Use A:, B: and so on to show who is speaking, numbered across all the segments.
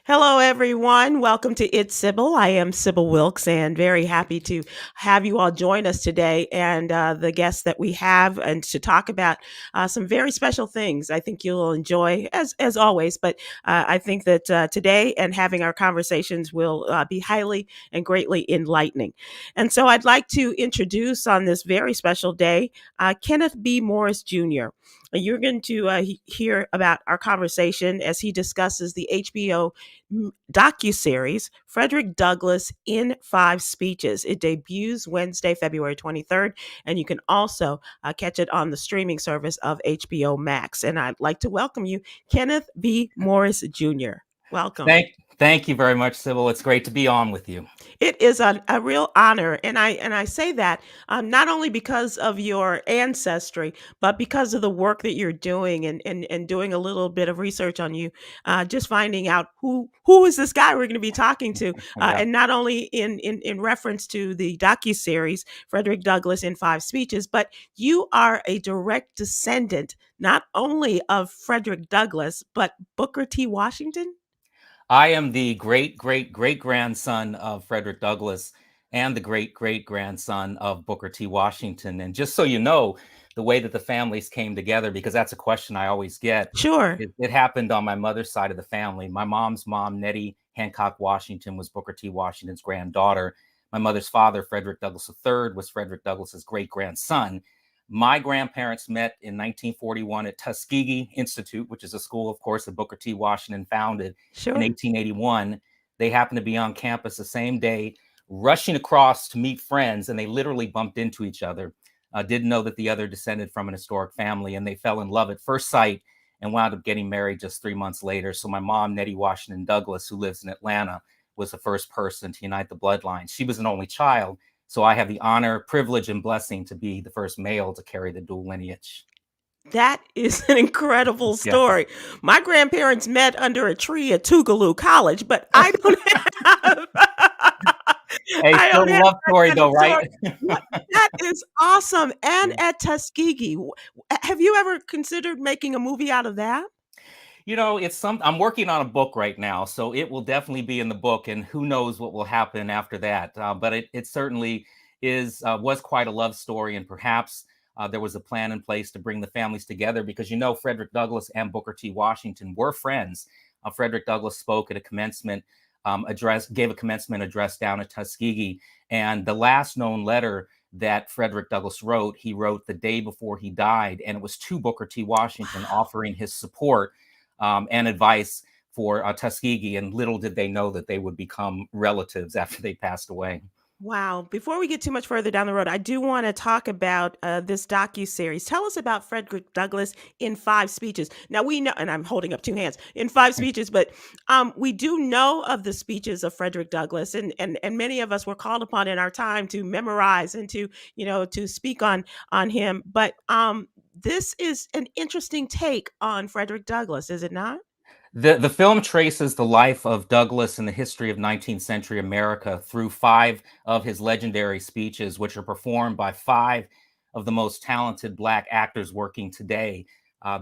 A: Hello, everyone. Welcome to It's Sybil. I am Sybil Wilkes and very happy to have you all join us today and the guests that we have and to talk about some very special things I think you'll enjoy as always. But I think that today and having our conversations will be highly and greatly enlightening. And so I'd like to introduce on this very special day Kenneth B. Morris Jr. You're going to hear about our conversation as he discusses the HBO docuseries Frederick Douglass in 5 Speeches. It debuts Wednesday, February 23rd, and you can also catch it on the streaming service of HBO Max. And I'd like to welcome you, Kenneth B. Morris Jr. Welcome.
B: Thank you very much, Sybil. It's great to be on with you.
A: It is a real honor, and I say that not only because of your ancestry, but because of the work that you're doing and doing a little bit of research on you, just finding out who is this guy we're going to be talking to,
B: Yeah.
A: and not only in reference to the docuseries Frederick Douglass in 5 Speeches, but you are a direct descendant not only of Frederick Douglass but Booker T. Washington.
B: I am the great grandson of Frederick Douglass and the great grandson of Booker T. Washington. And just so you know, the way that the families came together, because that's a question I always get,
A: Sure.
B: it happened on my mother's side of the family. My mom's mom, Nettie Hancock Washington, was Booker T. Washington's granddaughter. My mother's father, Frederick Douglass III, was Frederick Douglass's great grandson. My grandparents met in 1941 at Tuskegee Institute, which is a school, of course, that Booker T. Washington founded in
A: Sure.
B: 1881. They happened to be on campus the same day, rushing across to meet friends, and they literally bumped into each other. Didn't know that the other descended from an historic family, and they fell in love at first sight and wound up getting married just 3 months later. So my mom, Nettie Washington Douglass, who lives in Atlanta, was the first person to unite the bloodline. She was an only child, so I have the honor, privilege, and blessing to be the first male to carry the dual lineage.
A: That is an incredible
B: Yeah.
A: story. My grandparents met under a tree at Tougaloo College, but I don't have
B: Hey,
A: I
B: still
A: don't
B: a
A: have
B: love
A: that
B: story
A: kind of
B: though, right?
A: story. What that is awesome, and
B: Yeah.
A: at Tuskegee. Have you ever considered making a movie out of that?
B: I'm working on a book right now, so it will definitely be in the book, and who knows what will happen after that. But it certainly was quite a love story, and perhaps there was a plan in place to bring the families together because Frederick Douglass and Booker T. Washington were friends. Frederick Douglass spoke at a commencement address, gave a commencement address down at Tuskegee, and the last known letter that Frederick Douglass wrote, he wrote the day before he died, and it was to Booker T. Washington offering his support and advice for Tuskegee. And little did they know that they would become relatives after they passed away.
A: Wow. Before we get too much further down the road, I do want to talk about this docu-series. Tell us about Frederick Douglass in 5 Speeches. Now we know, and I'm holding up two hands, in 5 speeches, but we do know of the speeches of Frederick Douglass, and many of us were called upon in our time to memorize and to speak on him. But this is an interesting take on Frederick Douglass, is it not?
B: The film traces the life of Douglass and the history of 19th century America through five of his legendary speeches, which are performed by five of the most talented Black actors working today.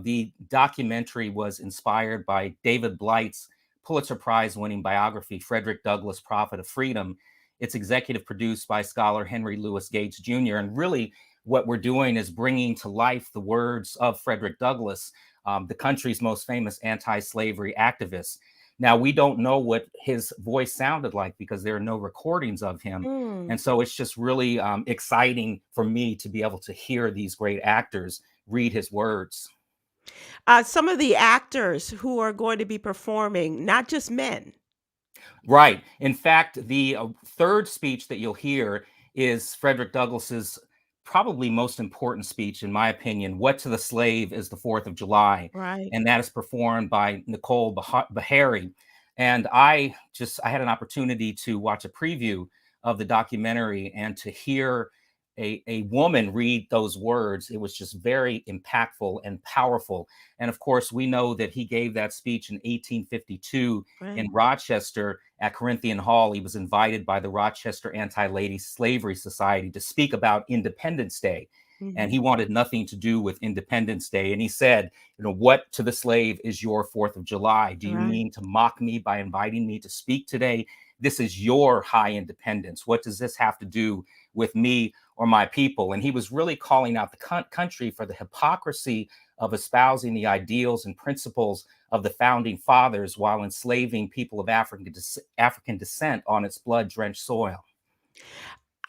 B: The documentary was inspired by David Blight's Pulitzer Prize winning biography, Frederick Douglass, Prophet of Freedom. It's executive produced by scholar Henry Louis Gates Jr. And really, what we're doing is bringing to life the words of Frederick Douglass, the country's most famous anti-slavery activist. Now, we don't know what his voice sounded like because there are no recordings of him.
A: Mm.
B: And so it's just really exciting for me to be able to hear these great actors read his words.
A: Some of the actors who are going to be performing, not just men.
B: Right. In fact, the third speech that you'll hear is Frederick Douglass's probably most important speech, in my opinion. What to the Slave is the 4th of July.
A: Right.
B: And that is performed by Nicole Beharie. And I had an opportunity to watch a preview of the documentary and to hear a woman read those words. It was just very impactful and powerful. And of course, we know that he gave that speech in 1852
A: Right.
B: in Rochester at Corinthian Hall. He was invited by the Rochester Anti-Lady Slavery Society to speak about Independence Day. and
A: Mhm.
B: he wanted nothing to do with Independence Day. And he said, what to the slave is your 4th of July? Do you
A: Right.
B: mean to mock me by inviting me to speak today? This is your high independence. What does this have to do with me or my people? And he was really calling out the country for the hypocrisy of espousing the ideals and principles of the founding fathers while enslaving people of African descent on its blood-drenched soil.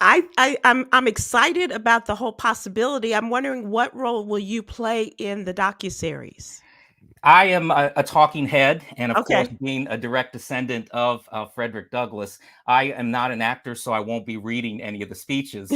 A: I'm excited about the whole possibility. I'm wondering what role will you play in the docuseries?
B: I am a talking head, and of course,
A: Okay.
B: being a direct descendant of Frederick Douglass, I am not an actor, so I won't be reading any of the speeches.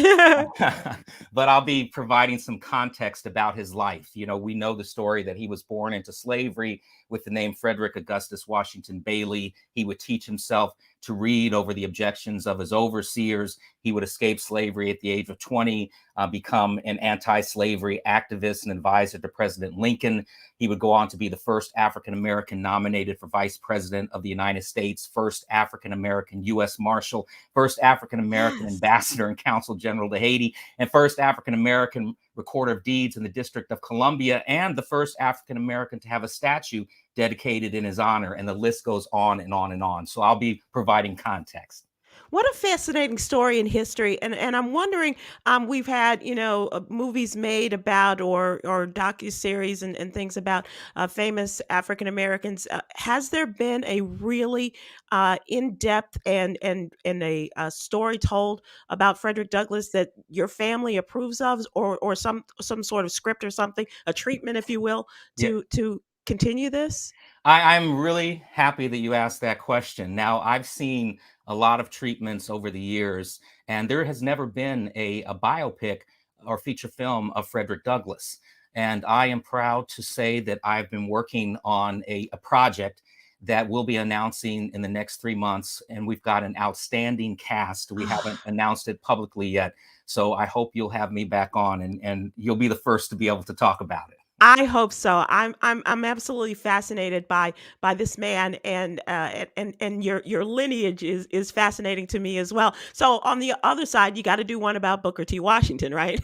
B: But I'll be providing some context about his life. We know the story that he was born into slavery with the name Frederick Augustus Washington Bailey. He would teach himself to read over the objections of his overseers. He would escape slavery at the age of 20, become an anti-slavery activist and advisor to President Lincoln. He would go on to be the first African-American nominated for vice president of the United States, first African-American U.S. Marshal, first African-American
A: Yes.
B: ambassador and consul general to Haiti, and first African-American recorder of deeds in the District of Columbia, and the first African-American to have a statue dedicated in his honor. And the list goes on and on and on. So I'll be providing context.
A: What a fascinating story in history, and I'm wondering, we've had movies made about or docuseries and things about famous African Americans. Has there been a really in depth and a story told about Frederick Douglass that your family approves of, or some sort of script or something, a treatment, if you will,
B: Yeah.
A: to continue this?
B: I'm really happy that you asked that question. Now, I've seen a lot of treatments over the years, and there has never been a biopic or feature film of Frederick Douglass. And I am proud to say that I've been working on a project that we'll be announcing in the next 3 months. And we've got an outstanding cast. We haven't announced it publicly yet. So I hope you'll have me back on, and you'll be the first to be able to talk about it.
A: I hope so. I'm absolutely fascinated by this man, and your lineage is fascinating to me as well. So on the other side, you got to do one about Booker T. Washington, right?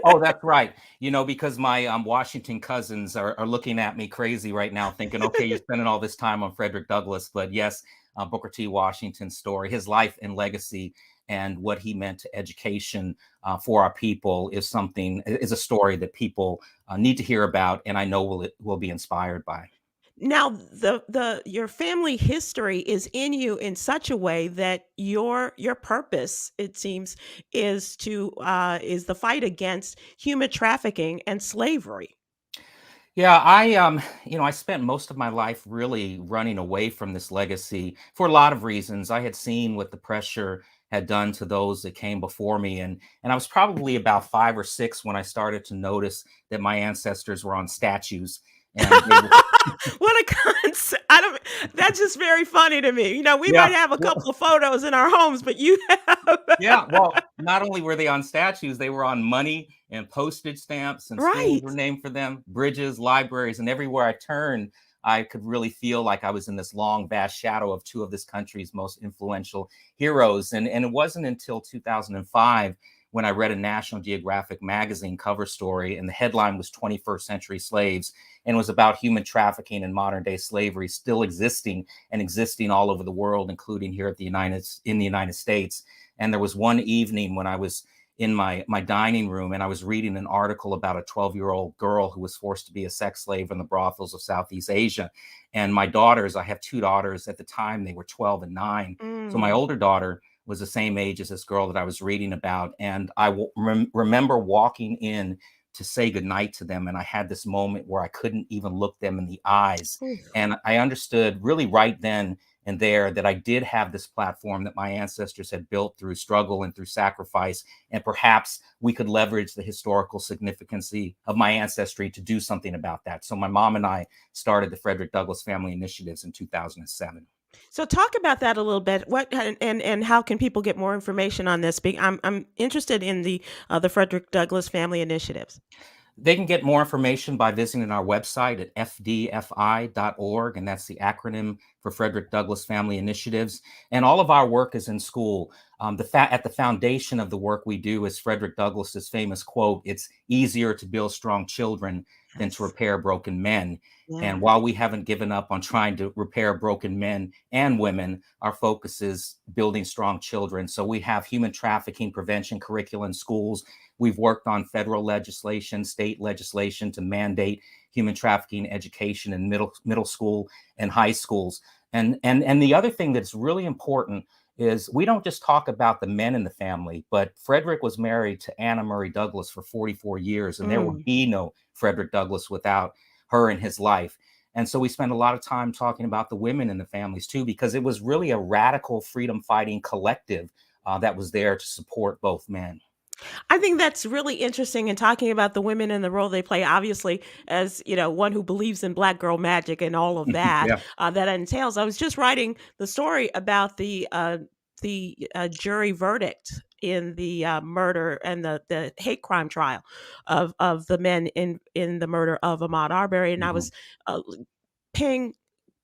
B: Oh, that's right. Because my Washington cousins are looking at me crazy right now, thinking, okay, you're spending all this time on Frederick Douglass. But yes, Booker T. Washington's story, his life and legacy, and what he meant to education for our people is a story that people need to hear about, and I know will be inspired by.
A: Now, the your family history is in you in such a way that your purpose, it seems, is the fight against human trafficking and slavery.
B: Yeah, I spent most of my life really running away from this legacy for a lot of reasons. I had seen what the pressure had done to those that came before me, and I was probably about 5 or 6 when I started to notice that my ancestors were on statues, and they were,
A: What a concept! I don't. That's just very funny to me. We
B: yeah,
A: might have a
B: well,
A: couple of photos in our homes, but you have
B: yeah, well, not only were they on statues, they were on money and postage stamps, and schools were
A: right.
B: named for them, bridges, libraries, and everywhere I turned, I could really feel like I was in this long, vast shadow of two of this country's most influential heroes. And it wasn't until 2005 when I read a National Geographic magazine cover story, and the headline was 21st Century Slaves, and it was about human trafficking and modern day slavery still existing and existing all over the world, including here in the United States. And there was one evening when I was in my dining room, and I was reading an article about a 12-year-old girl who was forced to be a sex slave in the brothels of Southeast Asia. And my daughters, I have two daughters at the time, they were 12 and 9. So my
A: Mm.
B: older daughter was the same age as this girl that I was reading about. And I remember walking in to say goodnight to them. And I had this moment where I couldn't even look them in the eyes.
A: Oof.
B: And I understood really right then and there that I did have this platform that my ancestors had built through struggle and through sacrifice. And perhaps we could leverage the historical significance of my ancestry to do something about that. So my mom and I started the Frederick Douglass Family Initiatives in 2007.
A: So talk about that a little bit. What and how can people get more information on this? I'm interested in the Frederick Douglass Family Initiatives.
B: They can get more information by visiting our website at fdfi.org, and that's the acronym for Frederick Douglass Family Initiatives. And all of our work is in school. At the foundation of the work we do is Frederick Douglass's famous quote: "It's easier to build strong children than to
A: Yes.
B: repair broken men."
A: Yeah.
B: And while we haven't given up on trying to repair broken men and women, our focus is building strong children. So we have human trafficking prevention curricula in schools. We've worked on federal legislation, state legislation to mandate human trafficking education in middle school and high schools. And the other thing that's really important is we don't just talk about the men in the family, but Frederick was married to Anna Murray Douglass for 44 years, and there would
A: Mm.
B: be no Frederick Douglass without her in his life. And so we spend a lot of time talking about the women in the families too, because it was really a radical freedom fighting collective that was there to support both men.
A: I think that's really interesting in talking about the women and the role they play. Obviously, as you know, one who believes in black girl magic and all of that
B: Yeah.
A: that entails. I was just writing the story about the jury verdict in the murder and the hate crime trial of the men in the murder of Ahmaud Arbery, and I
B: Mhm.
A: was uh, paying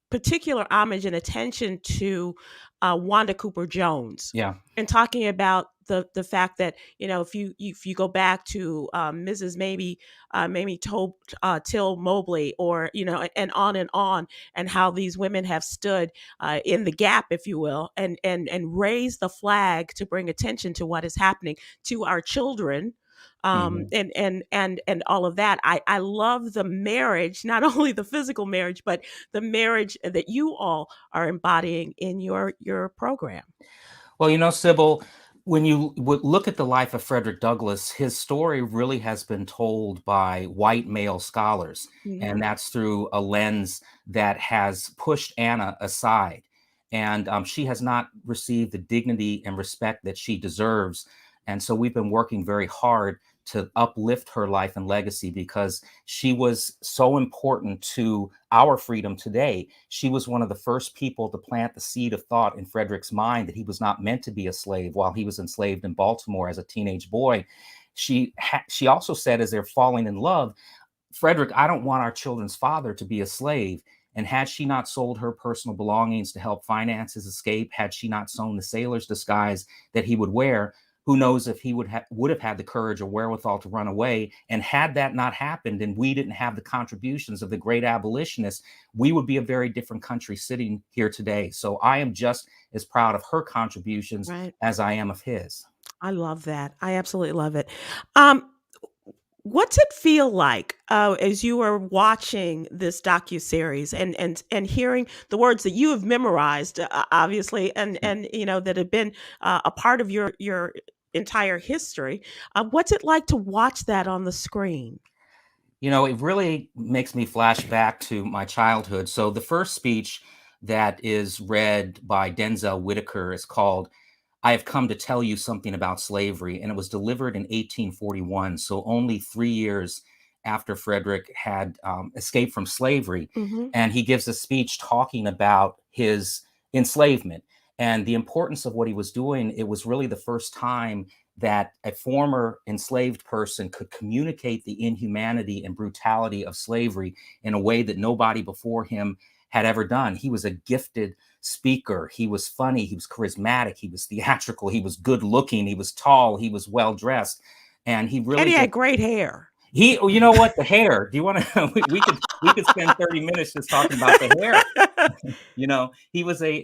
A: particular homage and attention to Wanda Cooper Jones
B: Yeah.
A: and talking about the fact that if you go back to Mrs. Mamie Till Mobley, or and on, and how these women have stood in the gap, if you will, and raised the flag to bring attention to what is happening to our children,
B: Mhm.
A: and all of that. I love the marriage, not only the physical marriage, but the marriage that you all are embodying in your program.
B: Well, Sybil, when you would look at the life of Frederick Douglass, his story really has been told by white male scholars. And
A: Hmm.
B: that's through a lens that has pushed Anna aside. And she has not received the dignity and respect that she deserves. And so we've been working very hard to uplift her life and legacy because she was so important to our freedom today. She was one of the first people to plant the seed of thought in Frederick's mind that he was not meant to be a slave while he was enslaved in Baltimore as a teenage boy. She also said, as they're falling in love, "Frederick, I don't want our children's father to be a slave." And had she not sold her personal belongings to help finance his escape, had she not sewn the sailor's disguise that he would wear, who knows if he would have had the courage or wherewithal to run away. And had that not happened, and we didn't have the contributions of the great abolitionists, we would be a very different country sitting here today. So I am just as proud of her contributions
A: Right.
B: as I am of his.
A: I love that. I absolutely love it. Um, what's it feel like as you are watching this docu series and hearing the words that you have memorized, obviously, and that have been a part of your entire history? What's it like to watch that on the screen?
B: It really makes me flash back to my childhood. So the first speech that is read by Denzel Whitaker is called "I Have Come to Tell You Something About Slavery," and it was delivered in 1841, so only 3 years after Frederick had escaped from slavery.
A: Hmm.
B: And he gives a speech talking about his enslavement and the importance of what he was doing. It was really the first time that a former enslaved person could communicate the inhumanity and brutality of slavery in a way that nobody before him had ever done. He was a gifted speaker. He was funny. He was charismatic. He was theatrical. He was good looking. He was tall. He was well dressed. And he
A: And
B: really
A: he
B: just
A: had great hair.
B: you know what, the hair. Do you want to? We could spend 30 minutes just talking about the hair. He was a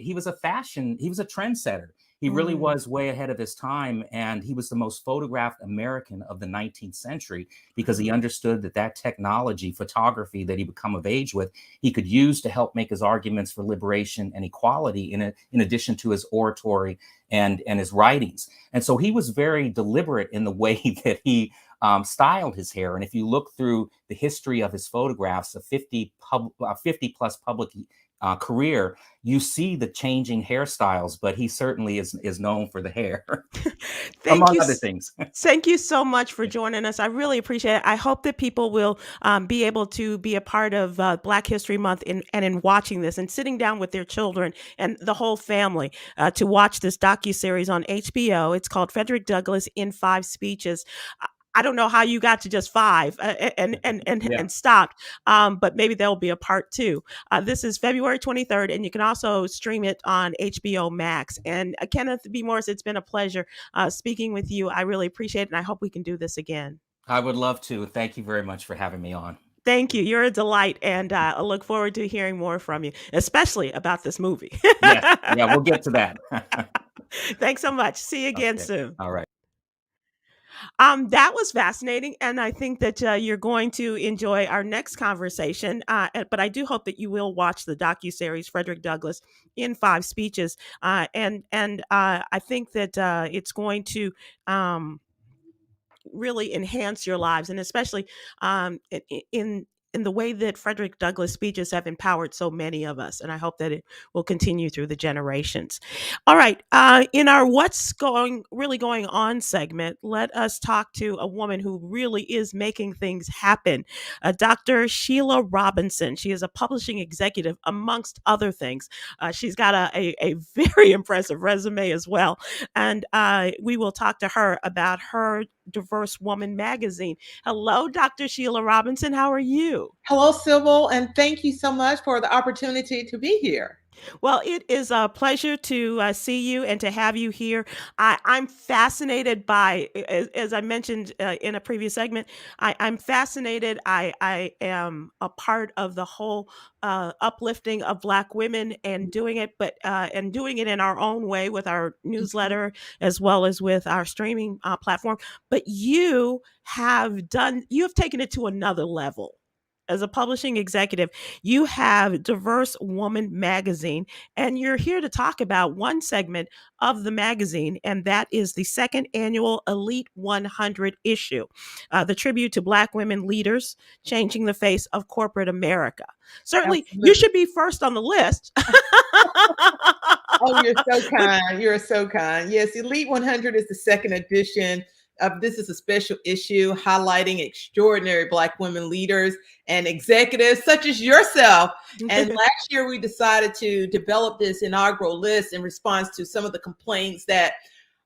B: trendsetter. He really
A: Mm.
B: was way ahead of his time, and he was the most photographed American of the 19th century because he understood that technology, photography that he would come of age with, he could use to help make his arguments for liberation and equality in addition to his oratory and his writings. And so he was very deliberate in the way that he styled his hair. And if you look through the history of his photographs, a 50 plus public career, you see the changing hairstyles, but he certainly is known for the hair,
A: Thank
B: among
A: you.
B: other things.
A: Thank you so much for joining us. I really appreciate it. I hope that people will be able to be a part of Black History Month in watching this and sitting down with their children and the whole family to watch this docu-series on HBO. It's called Frederick Douglass in 5 Speeches. I don't know how you got to just 5
B: Yeah.
A: and stopped, but maybe there'll be a part 2. This is February 23rd, and you can also stream it on HBO Max. And Kenneth B. Morris, it's been a pleasure speaking with you. I really appreciate it, and I hope we can do this again.
B: I would love to. Thank you very much for having me on.
A: Thank you. You're a delight, and I look forward to hearing more from you, especially about this movie.
B: Yes. Yeah, we'll get to that.
A: Thanks so much. See you again
B: Okay.
A: soon.
B: All right.
A: That was fascinating, and I think that you're going to enjoy our next conversation. But I do hope that you will watch the docuseries Frederick Douglass in 5 speeches, and I think that it's going to. Really enhance your lives, and especially in the way that Frederick Douglass speeches have empowered so many of us. And I hope that it will continue through the generations. All right, in our "What's going really going on" segment, let us talk to a woman who really is making things happen, Dr. Sheila Robinson. She is a publishing executive, amongst other things. She's got a very impressive resume as well, and we will talk to her about her Diverse Woman magazine. Hello, Dr. Sheila Robinson. How are you?
C: Hello, Sybil, and thank you so much for the opportunity to be here.
A: Well, it is a pleasure to see you and to have you here. I'm fascinated by, as I mentioned in a previous segment, I'm fascinated. I am a part of the whole uplifting of Black women and doing it, and doing it in our own way with our newsletter as well as with our streaming platform. But you have taken it to another level. As a publishing executive, you have Diverse Woman magazine, and you're here to talk about one segment of the magazine, and that is the second annual Elite 100 issue, the tribute to Black women leaders changing the face of corporate America. Certainly, you
C: Absolutely.
A: should be first on the list.
C: Oh, you're so kind. You're so kind. Yes, Elite 100 is the second edition. This is a special issue highlighting extraordinary Black women leaders and executives such as yourself. And last year, we decided to develop this inaugural list in response to some of the complaints that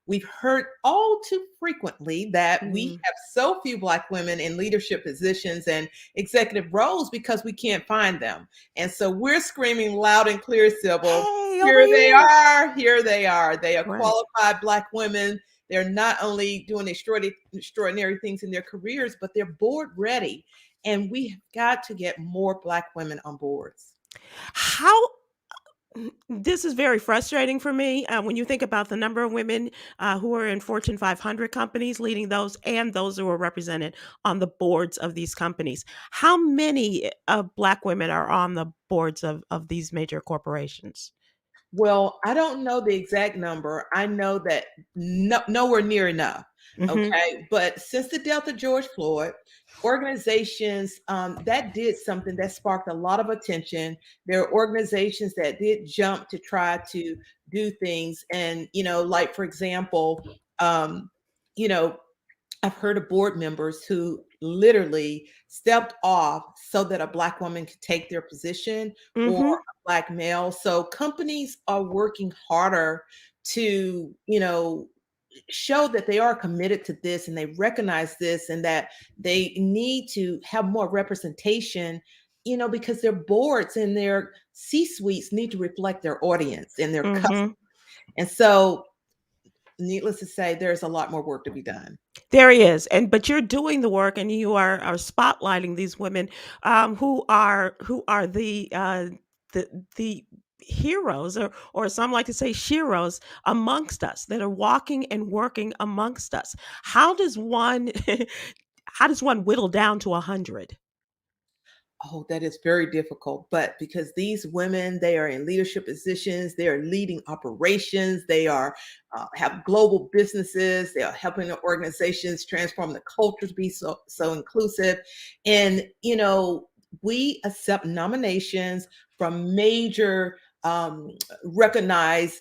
C: we've heard all too frequently, that we have so few Black women in leadership positions and executive roles because we can't find them. And so we're screaming loud and clear, Sybil.
A: Hey,
C: here they are. Here they are. They are
A: Right.
C: qualified Black women. They're not only doing extraordinary things in their careers, but they're board ready. And we have got to get more Black women on boards.
A: How This is very frustrating for me when you think about the number of women who are in Fortune 500 companies, leading those, and those who are represented on the boards of these companies. How many Black women are on the boards of these major corporations?
C: Well, I don't know the exact number. I know that nowhere near enough.
A: Hmm.
C: Okay. But since the death of George Floyd, organizations that did something that sparked a lot of attention. There are organizations that did jump to try to do things. And, like, for example, um, you know, I've heard of board members who literally stepped off so that a Black woman could take their position, or
A: Hmm.
C: a Black male. So companies are working harder to, show that they are committed to this and they recognize this, and that they need to have more representation, because their boards and their C-suites need to reflect their audience and their customers.
A: Hmm.
C: And so, needless to say, there's a lot more work to be done.
A: There he is, but you're doing the work, and you are spotlighting these women who are the heroes, or some like to say sheroes amongst us, that are walking and working amongst us. How does one how does one whittle down to 100?
C: Oh, that is very difficult. But because these women, they are in leadership positions, they are leading operations, they are have global businesses, they are helping the organizations transform the culture to be so inclusive. And we accept nominations from major recognized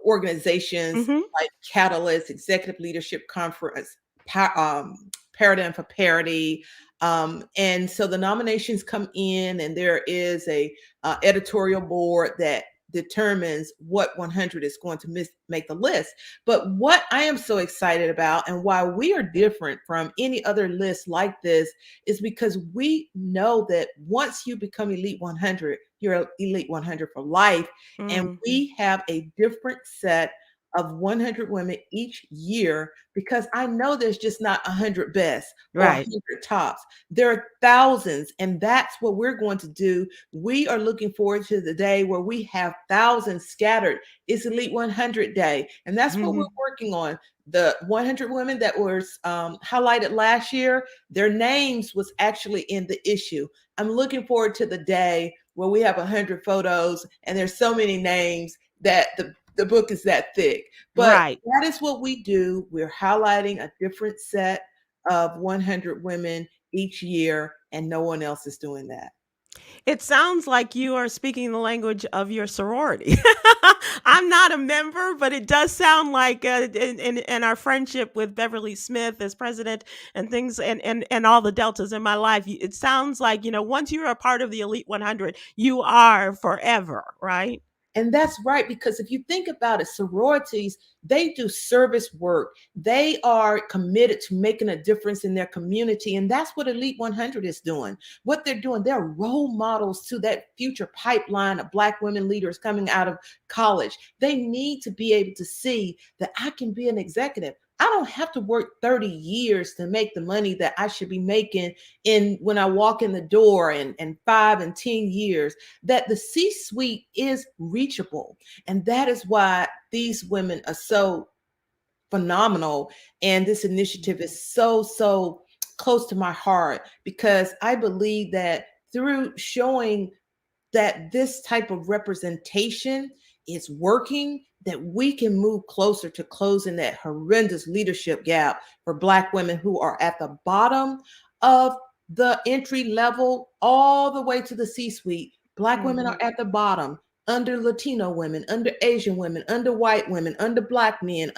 C: organizations
A: Hmm.
C: like Catalyst, Executive Leadership Conference, Paradigm for Parity. And so the nominations come in, and there is a editorial board that determines what 100 is going to make the list. But what I am so excited about and why we are different from any other list like this is because we know that once you become Elite 100, you're Elite 100 for life. And we have a different set of 100 women each year, because I know there's just not 100 best or
A: Right.
C: 100 tops. There are thousands, and that's what we're going to do. We are looking forward to the day where we have thousands scattered. It's Elite 100 Day, and that's what we're working on. The 100 women that was highlighted last year, their names was actually in the issue. I'm looking forward to the day where we have 100 photos and there's so many names that the book is that thick. But
A: Right.
C: that is what we do. We're highlighting a different set of 100 women each year, and no one else is doing that.
A: It sounds like you are speaking the language of your sorority. I'm not a member, but it does sound like in our friendship with Beverly Smith as president and things and all the deltas in my life, it sounds like, once you're a part of the Elite 100, you are forever, right?
C: And that's right, because if you think about it, sororities, they do service work. They are committed to making a difference in their community. And that's what Elite 100 is doing. What they're doing, they're role models to that future pipeline of Black women leaders coming out of college. They need to be able to see that I can be an executive. I don't have to work 30 years to make the money that I should be making when I walk in the door in 5 and 10 years, that the C-suite is reachable. And that is why these women are so phenomenal. And this initiative is so close to my heart, because I believe that through showing that this type of representation is working, that we can move closer to closing that horrendous leadership gap for Black women who are at the bottom of the entry level all the way to the C-suite. Black women are at the bottom, under Latino women, under Asian women, under white women, under Black men,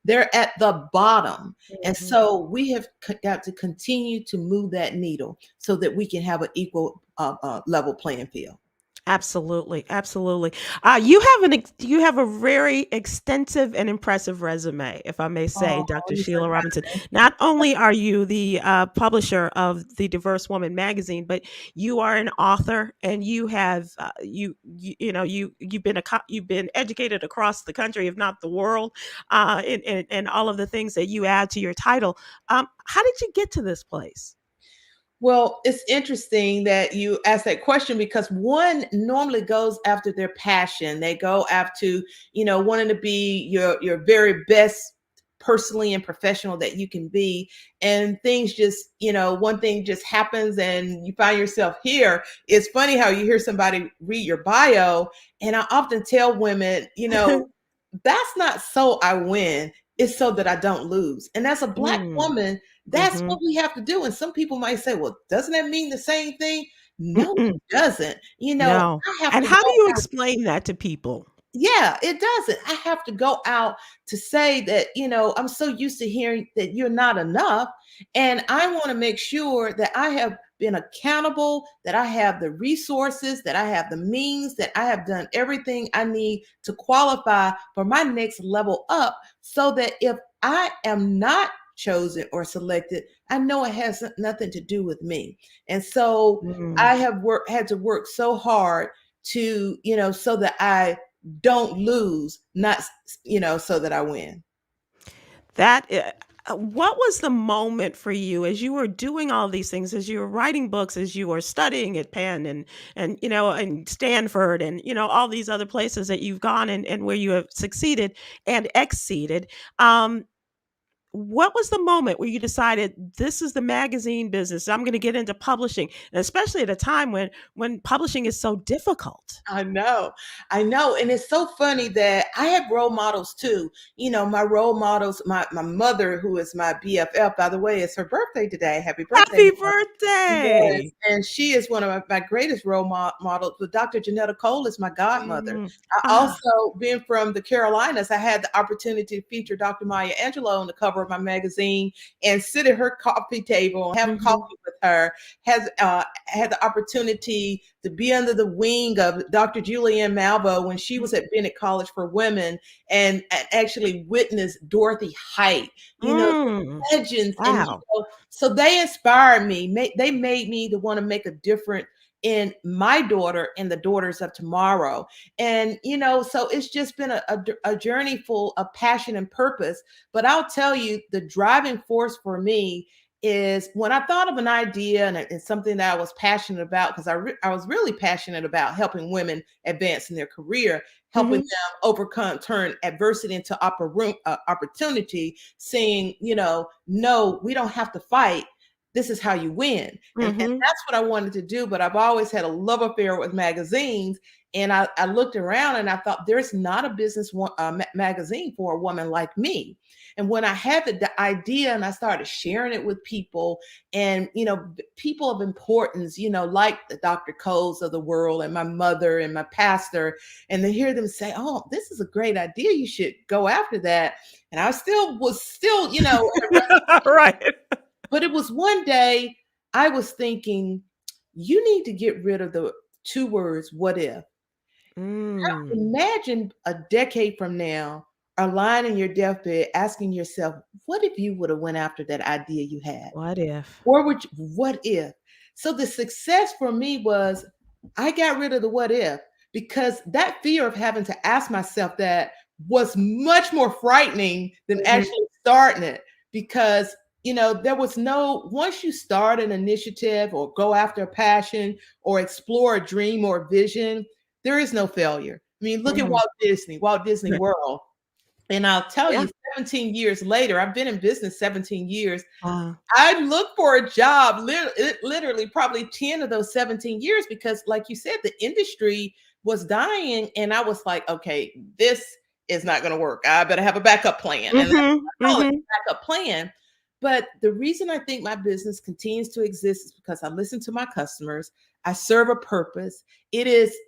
C: they're at the bottom. And so we have got to continue to move that needle so that we can have an equal level playing field.
A: Absolutely, absolutely. You have a very extensive and impressive resume, if I may say, Dr. Sheila Robinson. Not only are you the publisher of the Diverse Woman magazine, but you are an author, and you have you've been educated across the country, if not the world, and all of the things that you add to your title. How did you get to this place?
C: Well, it's interesting that you ask that question, because one normally goes after their passion. They go after, wanting to be your very best personally and professional that you can be. And things just, one thing just happens and you find yourself here. It's funny how you hear somebody read your bio. And I often tell women, that's not so I win. It's so that I don't lose. And as a Black woman, that's what we have to do. And some people might say, well, doesn't that mean the same thing? No, it doesn't.
A: No. And how do you explain that to people?
C: Yeah, it doesn't. I have to go out to say that, I'm so used to hearing that you're not enough. And I want to make sure that I have been accountable, that I have the resources, that I have the means, that I have done everything I need to qualify for my next level up, so that if I am not chosen or selected, I know it has nothing to do with me. And so I have had to work so hard to, so that I don't lose, not, so that I win.
A: What was the moment for you as you were doing all these things, as you were writing books, as you were studying at Penn and Stanford and, all these other places that you've gone and where you have succeeded and exceeded? What was the moment where you decided this is the magazine business? I'm going to get into publishing, and especially at a time when publishing is so difficult.
C: I know. And it's so funny that I have role models too. My role models, my mother, who is my BFF, by the way, it's her birthday today. Happy birthday.
A: Happy birthday.
C: Yes. And she is one of my greatest role models. But Dr. Janetta Cole is my godmother. I also, being from the Carolinas, I had the opportunity to feature Dr. Maya Angelou on the cover of my magazine and sit at her coffee table and have
A: Mhm.
C: coffee with her. Has had the opportunity to be under the wing of Dr. Julianne Malvo when she was at Bennett College for Women, and actually witnessed Dorothy Height,
A: Mm.
C: legends. And
A: Wow.
C: so they inspired me. They made me to want to make a difference in my daughter and the daughters of tomorrow. And so it's just been a journey full of passion and purpose. But I'll tell you, the driving force for me is when I thought of an idea, and it's something that I was passionate about, because I was really passionate about helping women advance in their career, helping
A: Mhm.
C: them overcome, turn adversity into opportunity, saying, no, we don't have to fight. This is how you win. And
A: Mhm.
C: that's what I wanted to do. But I've always had a love affair with magazines. And I looked around and I thought, there's not a business magazine for a woman like me. And when I had the idea and I started sharing it with people, and people of importance, like the Dr. Coles of the world and my mother and my pastor, and to hear them say, "Oh, this is a great idea. You should go after that." And I was still,
A: Right.
C: but it was one day I was thinking, you need to get rid of the two words, what if.
A: Mm.
C: Imagine a decade from now, are lying in your deathbed asking yourself, what if you would have went after that idea you had?
A: What if?
C: Or what if? So the success for me was I got rid of the what if, because that fear of having to ask myself that was much more frightening than
A: Mhm.
C: actually starting it. Because there was once you start an initiative or go after a passion or explore a dream or vision, there is no failure. I mean, look at
A: Mhm.
C: Walt Disney
A: Right.
C: World. And I'll tell
A: Yeah.
C: you, 17 years later, I've been in business 17 years.
A: Wow.
C: I looked for a job literally probably 10 of those 17 years, because, like you said, the industry was dying. And I was like, okay, this is not going to work. I better have a backup plan. And that's
A: Mhm.
C: what I call it,
A: Mhm.
C: a backup plan. But the reason I think my business continues to exist is because I listen to my customers. I serve a purpose.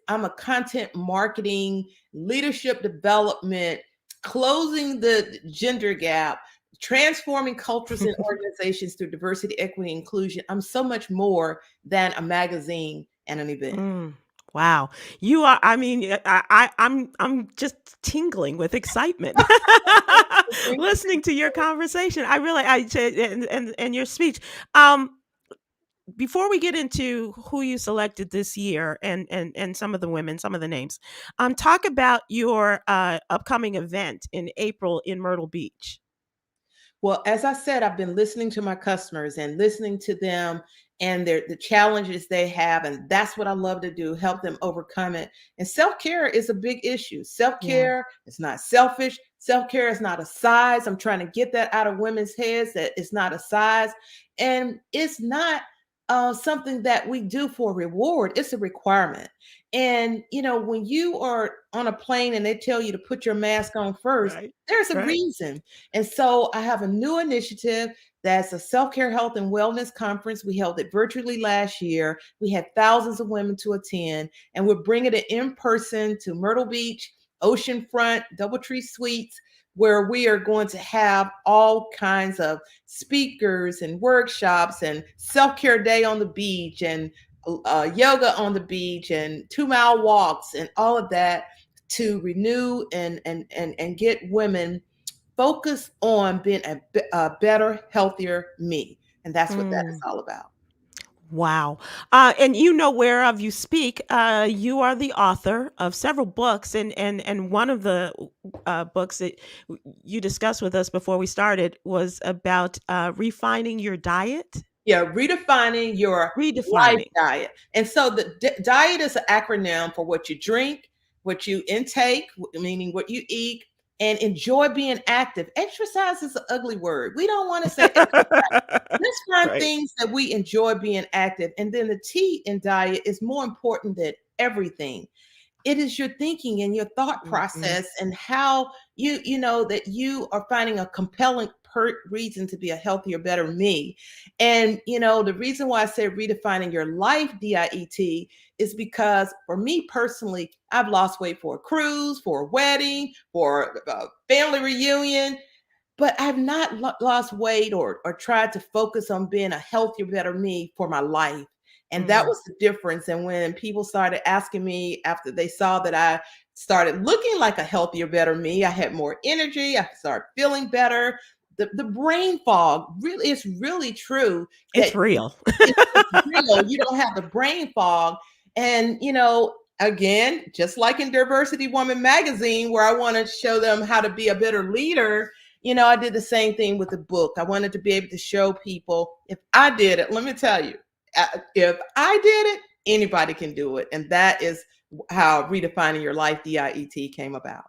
C: I'm a content marketing, leadership development, closing the gender gap, transforming cultures and organizations through diversity, equity, inclusion. I'm so much more than a magazine and an event.
A: Mm. Wow. You are, I mean, I'm just tingling with excitement listening to your conversation. And your speech. Um, Before we get into who you selected this year and some of the women, some of the names, talk about your upcoming event in April in Myrtle Beach.
C: Well, as I said, I've been listening to my customers and listening to them and the challenges they have. And that's what I love to do, help them overcome it. And self-care is a big issue.
A: Yeah.
C: Self-care is not selfish. Self-care is not a size. I'm trying to get that out of women's heads, that it's not a size. And it's not something that we do for reward. It's a requirement. And, when you are on a plane and they tell you to put your mask on first,
A: Right.
C: there's a
A: Right.
C: reason. And so I have a new initiative that's a self-care health and wellness conference. We held it virtually last year. We had thousands of women to attend, and we're bringing it in person to Myrtle Beach, Oceanfront, Doubletree Suites, where we are going to have all kinds of speakers and workshops and self-care day on the beach and yoga on the beach and 2-mile walks and all of that, to renew and get women focus on being a better, healthier me. And that's what that is
A: Mm.
C: all about.
A: Wow. And whereof you speak, you are the author of several books, and one of the books that you discussed with us before we started was about refining your diet,
C: Yeah, redefining your life
A: redefining.
C: diet. And so the diet is an acronym for what you drink, what you intake, meaning what you eat, and enjoy being active. Exercise is an ugly word. We don't want to say exercise. Let's find
A: Right.
C: things that we enjoy being active. And then the T in diet is more important than everything. It is your thinking and your thought
A: Mhm.
C: process, and how you know that you are finding a compelling reason to be a healthier, better me. And the reason why I say redefining your life, DIET, is because for me personally, I've lost weight for a cruise, for a wedding, for a family reunion. but I've not lost weight or tried to focus on being a healthier, better me for my life. And that was the difference. And when people started asking me after they saw that I started looking like a healthier, better me, I had more energy, I started feeling better. The brain fog really is really true.
A: It's real.
C: It's real. You don't have the brain fog. And, again, just like in Diversity Woman magazine, where I want to show them how to be a better leader, I did the same thing with the book. I wanted to be able to show people, if I did it, let me tell you, if I did it, anybody can do it. And that is how Redefining Your Life, DIET, came about.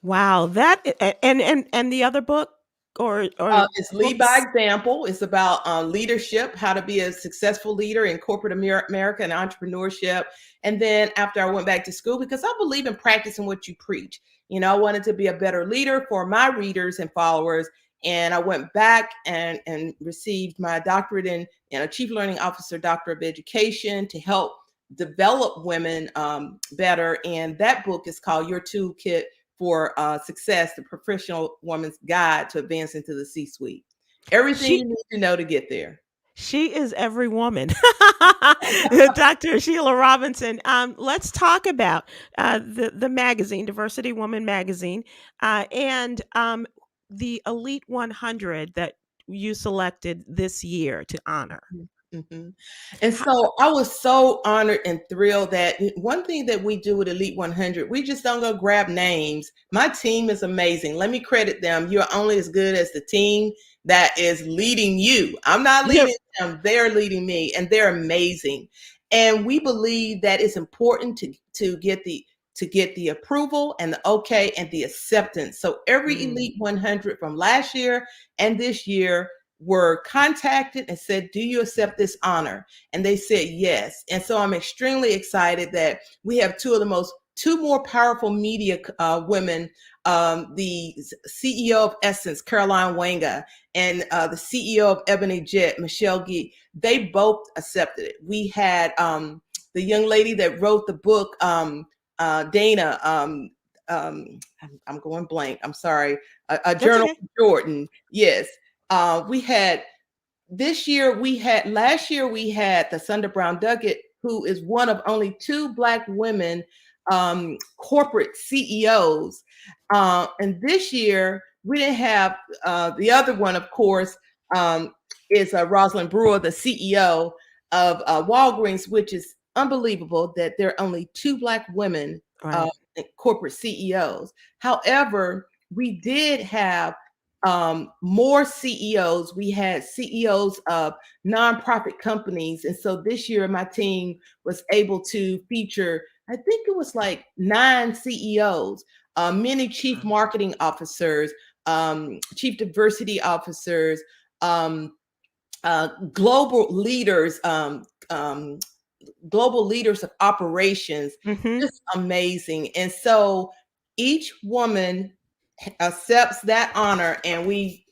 A: Wow. That and the other book or
C: it's Lead by Example. It's about leadership, how to be a successful leader in corporate America and entrepreneurship. And then after I went back to school, because I believe in practicing what you preach. I wanted to be a better leader for my readers and followers. And I went back and received my doctorate in a Chief Learning Officer, Doctor of Education, to help develop women better. And that book is called Your Toolkit for Success, the Professional Woman's Guide to Advance into the C-Suite. Everything you need to know to get there.
A: She is every woman. Dr. Sheila Robinson. Let's talk about the magazine, Diversity Woman magazine, and the Elite 100 that you selected this year to honor.
C: Mm-hmm. And so I was so honored and thrilled that one thing that we do with Elite 100, we just don't go grab names. My team is amazing. Let me credit them. You're only as good as the team that is leading you. I'm not leading them. They're leading me, and they're amazing. And we believe that it's important to get the approval and the okay and the acceptance. So every Elite 100 from last year and this year were contacted and said, do you accept this honor? And they said yes. And so I'm extremely excited that we have two more powerful media women, the CEO of Essence, Caroline Wanga, and the CEO of Ebony Jet, Michelle Gee. They both accepted it. We had the young lady that wrote the book, Dana, I'm going blank. I'm sorry. A journal from Jordan. Yes. Last year we had the Sunda Brown Duggett, who is one of only two Black women corporate CEOs. And this year we didn't have the other one, of course, is Rosalind Brewer, the CEO of Walgreens, which is unbelievable that there are only two Black women corporate CEOs. However, we did have more CEOs. We had CEOs of nonprofit companies. And so this year my team was able to feature, I think it was like 9 CEOs, many chief marketing officers, chief diversity officers, global leaders, global leaders of operations. Just amazing. And so each woman accepts that honor, and we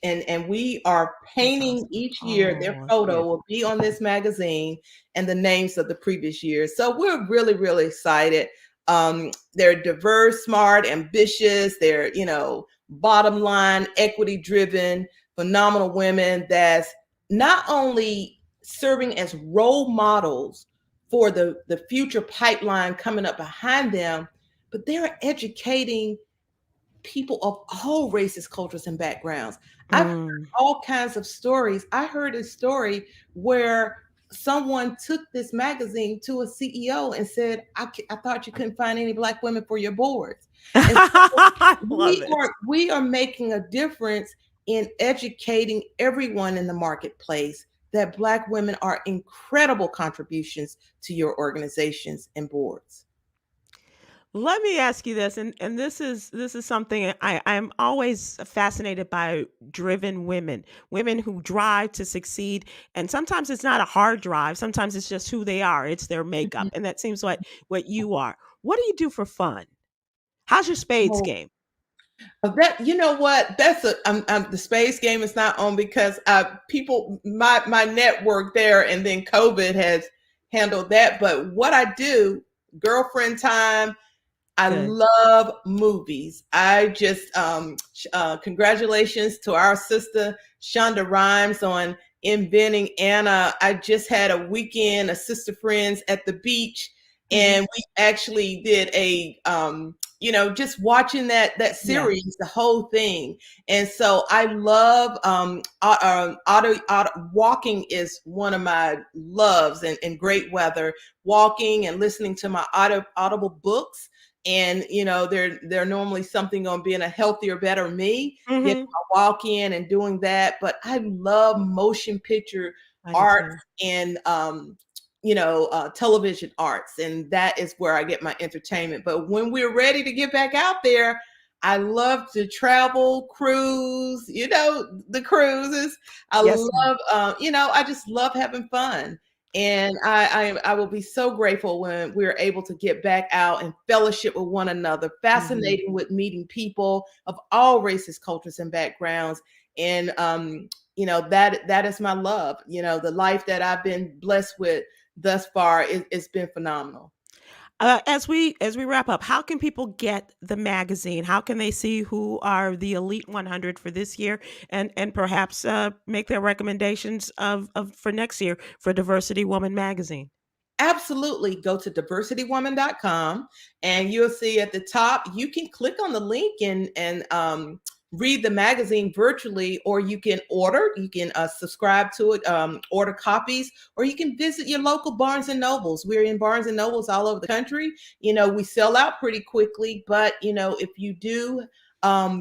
C: are painting each year. Their photo will be on this magazine and the names of the previous years. So we're really, really excited. They're diverse, smart, ambitious. They're, bottom line, equity driven, phenomenal women that's not only serving as role models for the future pipeline coming up behind them, but they're educating people of all races, cultures, and backgrounds. I've heard all kinds of stories. I heard a story where someone took this magazine to a CEO and said, I thought you couldn't find any Black women for your boards. We are making a difference in educating everyone in the marketplace that Black women are incredible contributions to your organizations and boards.
A: Let me ask you this, and this is something I'm always fascinated by: driven women who drive to succeed. And sometimes it's not a hard drive. Sometimes it's just who they are. It's their makeup. And that seems what you are. What do you do for fun? How's your spades game?
C: That, you know what, that's the spades game is not on because people, my network there, and then COVID has handled that. But what I do, girlfriend time, I
A: Good.
C: love movies. I just congratulations to our sister Shonda Rhimes on inventing Anna. I just had a weekend of sister friends at the beach,
A: Hmm.
C: and we actually did a just watching that
A: Yeah.
C: series, the whole thing. And so I love walking is one of my loves, and in great weather, walking and listening to my audible books. And they're normally something on being a healthier, better me,
A: Hmm.
C: I walk in and doing that. But I love motion picture
A: I do
C: arts
A: too.
C: and television arts, and that is where I get my entertainment. But when we're ready to get back out there, I love to travel, cruise, the cruises. I
A: Yes,
C: love, I just love having fun. And I will be so grateful when we're able to get back out and fellowship with one another,
A: ma'am.
C: fascinating with meeting people of all races, cultures, and backgrounds. And that is my love. The life that I've been blessed with thus far, it's been phenomenal.
A: As we wrap up, how can people get the magazine? How can they see who are the Elite 100 for this year, and perhaps make their recommendations of for next year for Diversity Woman magazine?
C: Absolutely. Go to diversitywoman.com, and you'll see at the top, you can click on the link and read the magazine virtually, or you can subscribe to it, order copies, or you can visit your local Barnes and Nobles. We're in Barnes and Nobles all over the country. We sell out pretty quickly, but if you do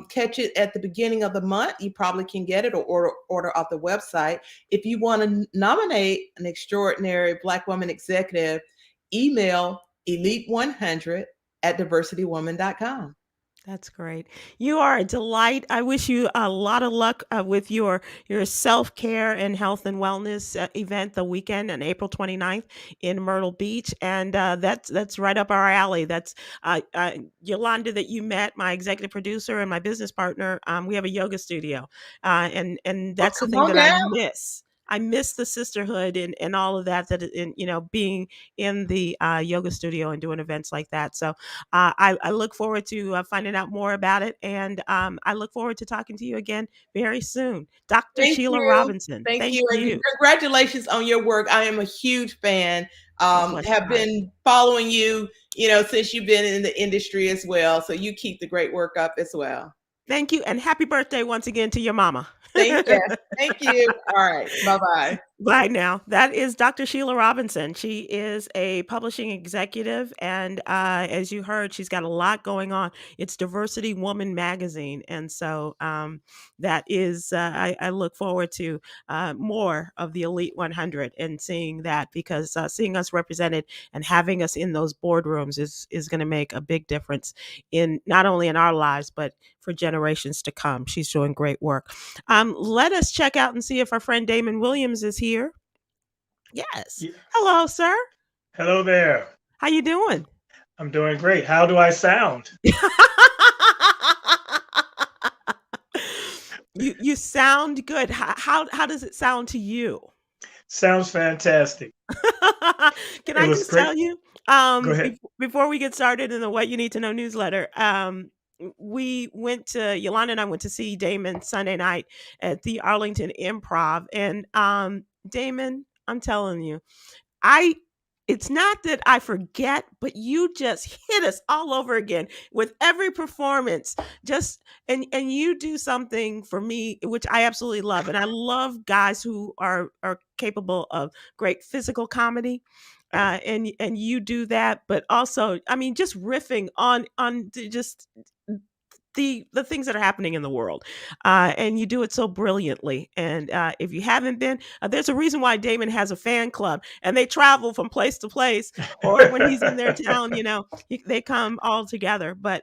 C: catch it at the beginning of the month, you probably can get it, or order off the website. If you want to nominate an extraordinary Black woman executive, email elite100 at diversitywoman.com.
A: That's great. You are a delight. I wish you a lot of luck with your self care and health and wellness event the weekend on April 29th in Myrtle Beach, and that's right up our alley. That's Yolanda that you met, my executive producer and my business partner. We have a yoga studio, and
C: Oh,
A: that's the
C: come
A: thing
C: on
A: that I
C: down.
A: miss. I miss the sisterhood and all of that. Being in the yoga studio and doing events like that. So I look forward to finding out more about it. And I look forward to talking to you again very soon. Dr.
C: Thank
A: Sheila
C: you.
A: Robinson,
C: Thank
A: thank
C: you. And
A: you.
C: congratulations on your work. I am a huge fan.
A: Oh, bless your
C: Have
A: heart.
C: been following you, since you've been in the industry as well. So you keep the great work up as well.
A: Thank you. And happy birthday once again to your mama.
C: Thank you. Thank you. All right. Bye bye.
A: Bye now. That is Dr. Sheila Robinson. She is a publishing executive. And as you heard, she's got a lot going on. It's Diversity Woman Magazine. And so that is, I look forward to more of the Elite 100 and seeing that, because seeing us represented and having us in those boardrooms is going to make a big difference in not only in our lives, but for generations to come. She's doing great work. Let us check out and see if our friend Damon Williams is here. Yes.
D: Yeah.
A: Hello, sir.
D: Hello there.
A: How you doing?
D: I'm doing great. How do I sound?
A: You sound good. How does it sound to you?
D: Sounds fantastic.
A: Can
D: It
A: I
D: was
A: just
D: great.
A: tell you,
D: Go ahead.
A: before we get started in the What You Need to Know newsletter, Yolanda and I went to see Damon Sunday night at the Arlington Improv, and Damon, I'm telling you, I it's not that I forget, but you just hit us all over again with every performance. Just and you do something for me which I absolutely love. And I love guys who are capable of great physical comedy. And you do that, but also, I mean, just riffing on just the things that are happening in the world, and you do it so brilliantly. And if you haven't been, there's a reason why Damon has a fan club, and they travel from place to place, or when he's in their town, they come all together. But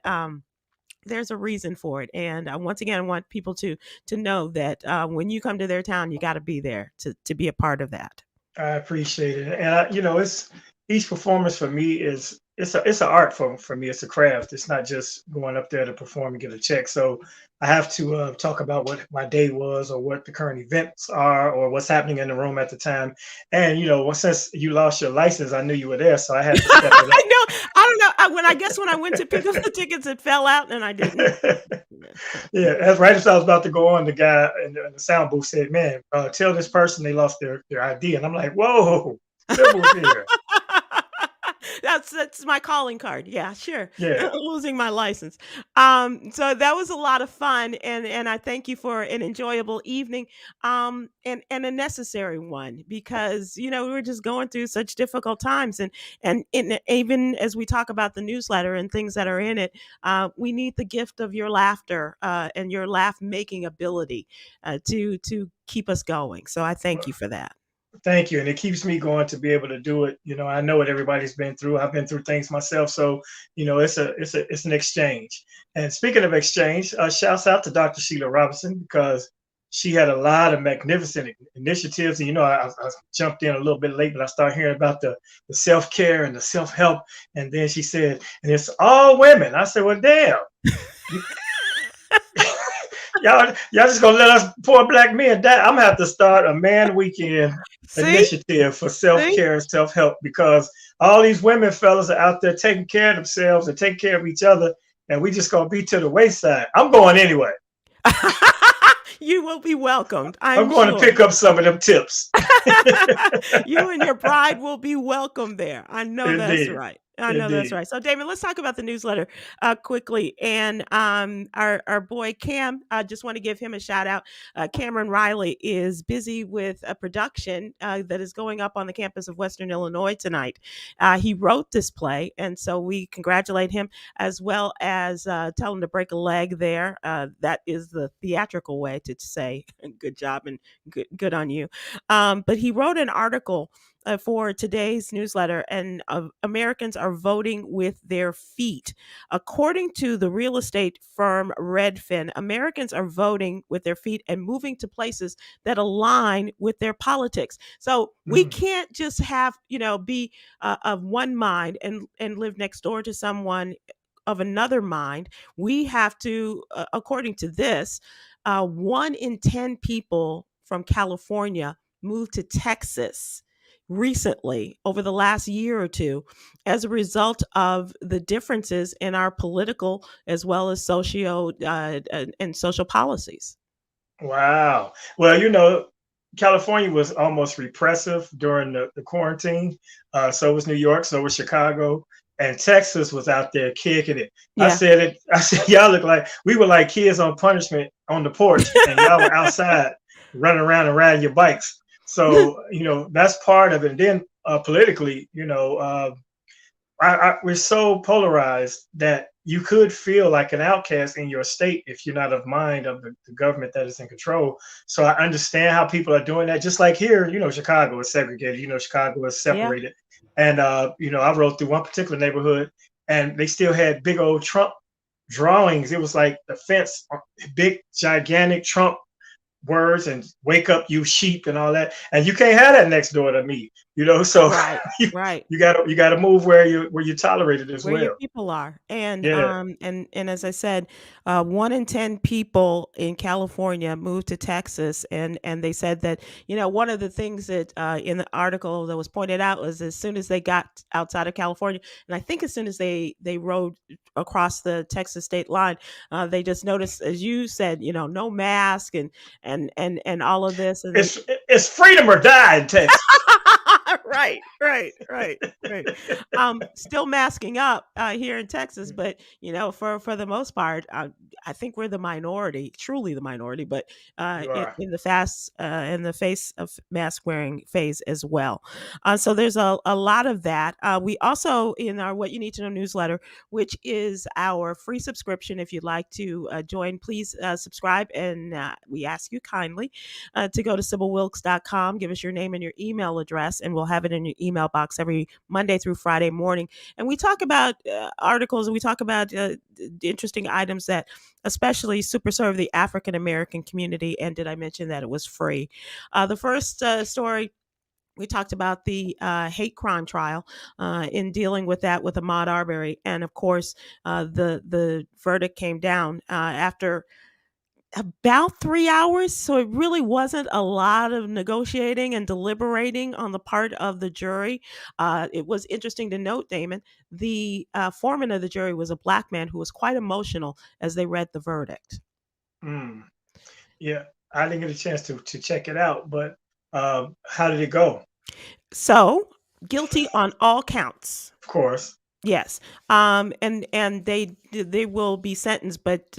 A: there's a reason for it, and once again, I want people to know that when you come to their town, you got to be there to be a part of that.
D: I appreciate it. And it's each performance for me is it's an art for me. It's a craft. It's not just going up there to perform and get a check. So I have to talk about what my day was, or what the current events are, or what's happening in the room at the time. And since you lost your license, I knew you were there, so I had to step it up.
A: I know. I don't know. When I went to pick up the tickets, it fell out, and I didn't.
D: Yeah, that's right. As I was about to go on, the guy in the sound booth said, "Man, tell this person they lost their ID." And I'm like, "Whoa, Sybil's here."
A: That's my calling card. Yeah, sure.
D: Yeah.
A: Losing my license. So that was a lot of fun, and I thank you for an enjoyable evening, and a necessary one, because we were just going through such difficult times, and even as we talk about the newsletter and things that are in it, we need the gift of your laughter and your laugh making ability to keep us going. So I thank you for that.
D: Thank you. And it keeps me going to be able to do it. I know what everybody's been through. I've been through things myself. So, it's an exchange. And speaking of exchange, shouts out to Dr. Sheila Robinson, because she had a lot of magnificent initiatives. And, I jumped in a little bit late, but I started hearing about the self-care and the self-help. And then she said, and it's all women. I said, well, damn. Y'all just gonna let us poor black men die? I'm gonna have to start a man weekend initiative for self-care and self-help, because all these women fellas are out there taking care of themselves and taking care of each other, and we just gonna be to the wayside. I'm going anyway.
A: You will be welcomed.
D: I'm going to pick up some of them tips.
A: You and your bride will be welcome there. I know. Indeed. That's right. I know. Indeed. That's right. So, Damon, let's talk about the newsletter quickly. And our boy Cam, I just want to give him a shout out. Cameron Riley is busy with a production that is going up on the campus of Western Illinois tonight. He wrote this play, and so we congratulate him, as well as tell him to break a leg there. That is the theatrical way to say good job and good on you. But he wrote an article for today's newsletter, and Americans are voting with their feet. According to the real estate firm Redfin, Americans are voting with their feet and moving to places that align with their politics. So we can't just have, be of one mind and live next door to someone of another mind. We have to, according to this, 1 in 10 people from California moved to Texas recently, over the last year or two, as a result of the differences in our political as well as social policies.
D: Wow. Well, California was almost repressive during the quarantine. So was New York, so was Chicago, and Texas was out there kicking it. Yeah. I said, y'all look like, we were like kids on punishment on the porch, and y'all were outside running around and riding your bikes. So, that's part of it. And then politically, we're so polarized that you could feel like an outcast in your state if you're not of mind of the government that is in control. So I understand how people are doing that. Just like here, Chicago is segregated, Chicago is separated. Yeah. And, I rode through one particular neighborhood, and they still had big old Trump drawings. It was like the fence, big, gigantic Trump words, and wake up you sheep and all that, and you can't have that next door to me, so
A: right.
D: you gotta move where you tolerate it as
A: where
D: well.
A: Your people are. And and as I said, 1 in 10 people in California moved to Texas, and they said that one of the things that in the article that was pointed out was, as soon as they got outside of California, and I think as soon as they rode across the Texas state line, they just noticed, as you said, no mask and all of this, and
D: it's freedom or die in Texas.
A: Right. Still masking up here in Texas, but for the most part, I think we're the minority, truly the minority, but in the face of mask wearing phase as well. So there's a lot of that. We also, in our What You Need to Know newsletter, which is our free subscription, if you'd like to join, please subscribe, and we ask you kindly to go to SybilWilkes.com, give us your name and your email address, and we'll have it in your email box every Monday through Friday morning. And we talk about articles, and we talk about interesting items that especially super serve the African American community. And did I mention that it was free? The first story We talked about the hate crime trial in dealing with that with Ahmaud Arbery, and of course, the verdict came down after about 3 hours. So it really wasn't a lot of negotiating and deliberating on the part of the jury. It was interesting to note, Damon, the foreman of the jury was a Black man who was quite emotional as they read the verdict.
D: Mm. Yeah, I didn't get a chance to check it out, but how did it go?
A: So guilty on all counts.
D: Of course.
A: Yes, and they will be sentenced, but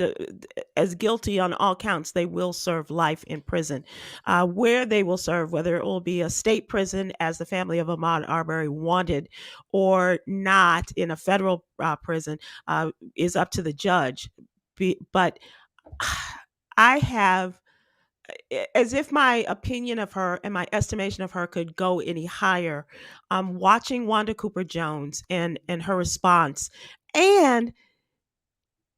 A: as guilty on all counts, they will serve life in prison. Where they will serve, whether it will be a state prison, as the family of Ahmaud Arbery wanted, or not in a federal prison, is up to the judge. But I have, as if my opinion of her and my estimation of her could go any higher, watching Wanda Cooper Jones and her response, and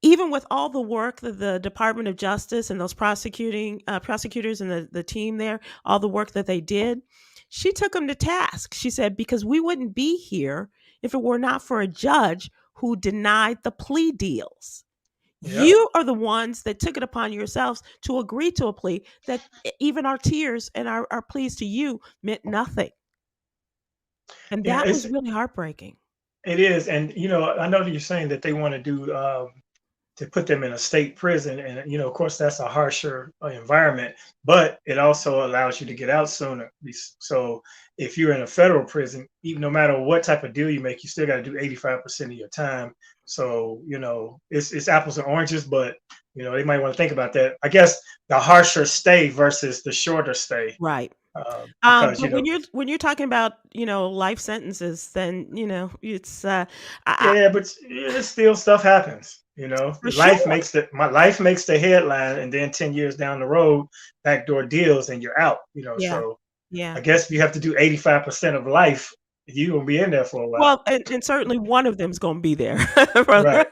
A: even with all the work that the Department of Justice and those prosecutors and the team there, all the work that they did, she took them to task. She said, because we wouldn't be here if it were not for a judge who denied the plea deals.
D: Yep.
A: You are the ones that took it upon yourselves to agree to a plea that even our tears and our pleas to you meant nothing. And
D: Yeah,
A: that was really heartbreaking.
D: it is. And, I know that you're saying that they want to do to put them in a state prison. And, of course, that's a harsher environment, but it also allows you to get out sooner. So if you're in a federal prison, even no matter what type of deal you make, you still got to do 85% of your time. So, it's apples and oranges, but, they might want to think about that. I guess the harsher stay versus the shorter stay.
A: Right.
D: Because,
A: But when you're talking about, life sentences, then, it's
D: yeah, but still stuff happens.
A: For
D: Life
A: sure.
D: makes the headline, and then 10 years down the road, backdoor deals, and you're out.
A: Yeah.
D: So
A: Yeah.
D: I guess if you have to do 85% of life, you're gonna be in there for a while.
A: Well, and certainly one of them's going to be there.
D: Right.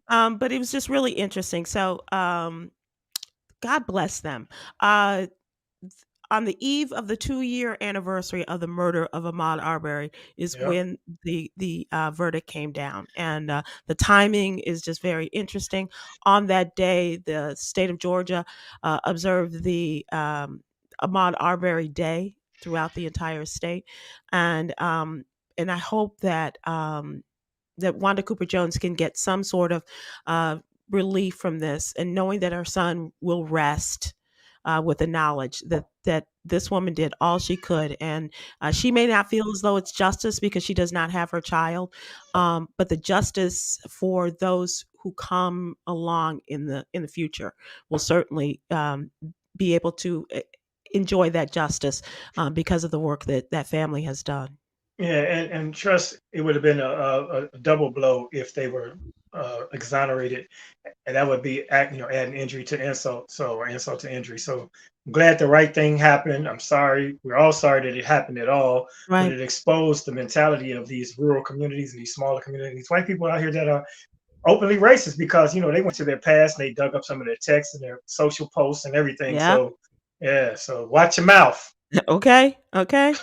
A: But it was just really interesting. So, God bless them. On the eve of the 2-year anniversary of the murder of Ahmaud Arbery is
D: Yep.
A: when the verdict came down, and the timing is just very interesting. On that day, the state of Georgia observed the Ahmaud Arbery Day throughout the entire state, and I hope that that Wanda Cooper Jones can get some sort of relief from this, and knowing that her son will rest with the knowledge that this woman did all she could, and she may not feel as though it's justice because she does not have her child, but the justice for those who come along in the future will certainly be able to enjoy that justice because of the work that family has done.
D: Yeah, and trust, it would have been a double blow if they were exonerated, and that would be adding injury to insult, or insult to injury. So I'm glad the right thing happened. I'm sorry, we're all sorry that it happened at all, but
A: Right.
D: it exposed the mentality of these rural communities and these smaller communities. White people out here that are openly racist because they went to their past and they dug up some of their texts and their social posts and everything.
A: Yeah.
D: So yeah, so watch your mouth.
A: Okay. And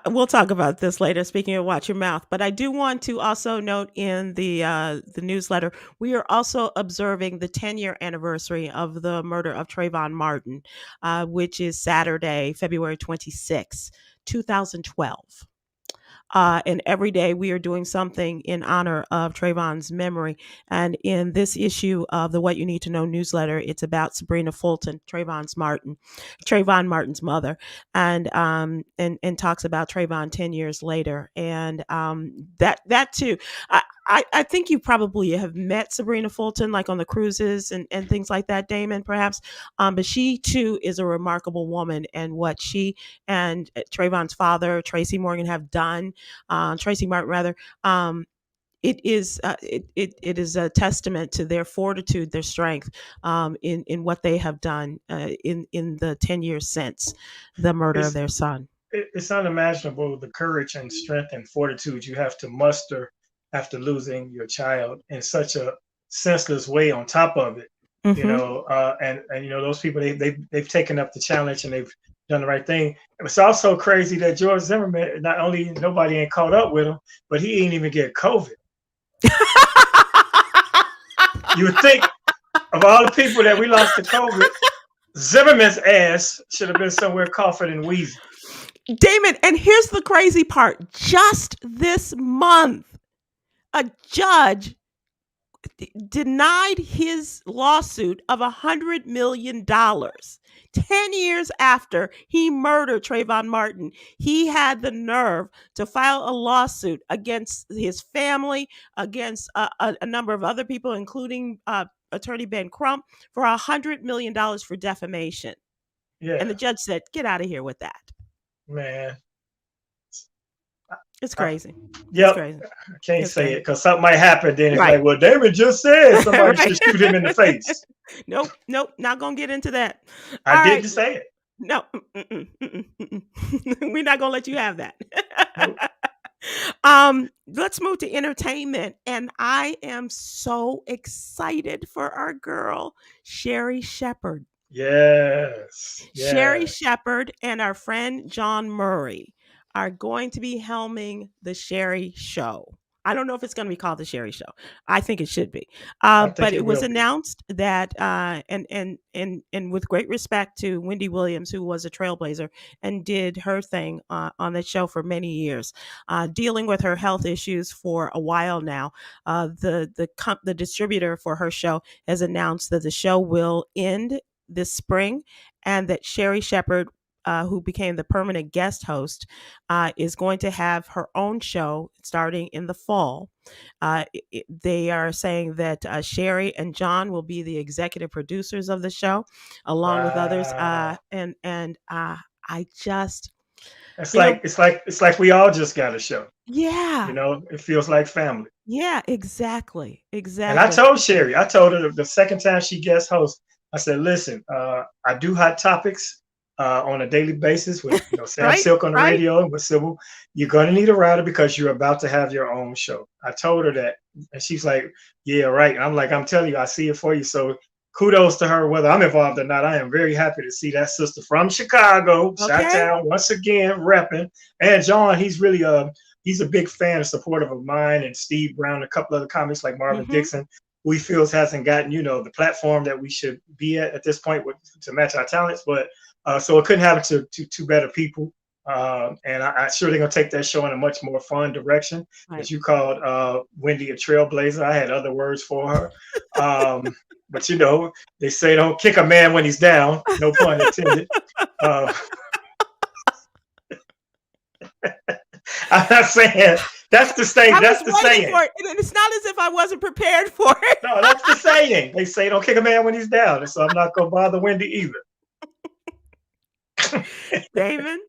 A: we'll talk about this later. Speaking of watch your mouth, but I do want to also note in the newsletter, we are also observing the 10-year anniversary of the murder of Trayvon Martin, which is Saturday, February 26, 2012. And every day we are doing something in honor of Trayvon's memory. And in this issue of the What You Need to Know newsletter, it's about Sabrina Fulton, Trayvon Martin's mother, and talks about Trayvon 10 years later. And that too. I think you probably have met Sabrina Fulton, like on the cruises and things like that, Damon, perhaps. But she too is a remarkable woman, and what she and Trayvon's father, Tracy Morgan, have done, Tracy Martin rather, it is a testament to their fortitude, their strength, in what they have done in the 10 years since the murder of their son.
D: It's unimaginable the courage and strength and fortitude you have to muster after losing your child in such a senseless way on top of it. And those people they've taken up the challenge and they've done the right thing. It's also crazy that George Zimmerman, not only nobody ain't caught up with him, but he ain't even get COVID. You would think of all the people that we lost to COVID, Zimmerman's ass should have been somewhere coughing and wheezing.
A: Damon, and here's the crazy part. Just this month, a judge denied his lawsuit of $100 million. 10 years after he murdered Trayvon Martin, he had the nerve to file a lawsuit against his family, against a number of other people, including attorney Ben Crump, for $100 million for defamation.
D: Yeah.
A: And the judge said, get out of here with that.
D: Man.
A: It's crazy.
D: Yep.
A: It's crazy.
D: I can't say it because something might happen. Then it's
A: Right.
D: like, well, Damon just said somebody should shoot him in the face.
A: Nope. Not gonna get into that.
D: I didn't say it.
A: No. We're not gonna let you have that.
D: Nope.
A: Let's move to entertainment, and I am so excited for our girl Sherri Shepherd.
D: Yes.
A: Sherri Shepherd and our friend John Murray are going to be helming the Sherri Show. I don't know if it's going to be called the Sherri Show. I think it should be. But it was announced that, and with great respect to Wendy Williams, who was a trailblazer and did her thing on the show for many years, dealing with her health issues for a while now. The distributor for her show has announced that the show will end this spring, and that Sherri Shepherd, who became the permanent guest host, is going to have her own show starting in the fall. They are saying that Sherri and John will be the executive producers of the show, along with others. And I just,
D: it's like we all just got a show.
A: Yeah.
D: It feels like family.
A: Yeah, exactly.
D: And I told Sherri, her the second time she guest host, I said, listen, I do hot topics on a daily basis with Sam Silk on the radio and with Sybil. You're going to need a writer because you're about to have your own show. I told her that, and she's like, yeah, right. I'm like, I'm telling you, I see it for you. So kudos to her, whether I'm involved or not. I am very happy to see that sister from Chicago, Chi-Town, once again repping. And John, he's really he's a big fan and supportive of mine and Steve Brown and a couple other comics like Marvin Dixon, who he feels hasn't gotten the platform that we should be at this point to match our talents. But so it couldn't happen to two better people. And I'm sure they're going to take that show in a much more fun direction. Right. As you called Wendy a trailblazer. I had other words for her. But, they say don't kick a man when he's down. No pun intended. I'm not saying that's the saying. That's the saying.
A: It's not as if I wasn't prepared for it.
D: No, that's the saying. They say don't kick a man when he's down. And so I'm not going to bother Wendy either.
A: Damon?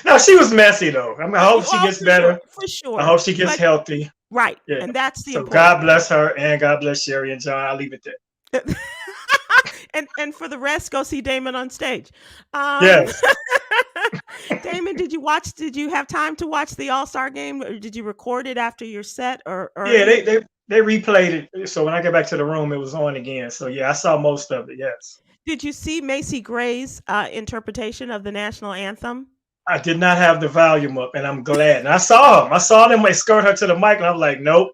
D: No, she was messy though. I hope she gets better.
A: For sure.
D: I hope she gets healthy.
A: Right.
D: Yeah.
A: And that's the important.
D: God bless her and God bless Sherri and John. I'll leave it there.
A: and for the rest, go see Damon on stage.
D: Yes.
A: Damon, did you have time to watch the All-Star game, or did you record it after your set? Or
D: yeah, they replayed it. So when I get back to the room, it was on again. So yeah, I saw most of it. Yes. Did
A: you see Macy Gray's interpretation of the national anthem?
D: I did not have the volume up, and I'm glad. And I saw them. I saw them escort her to the mic, and I'm like, nope,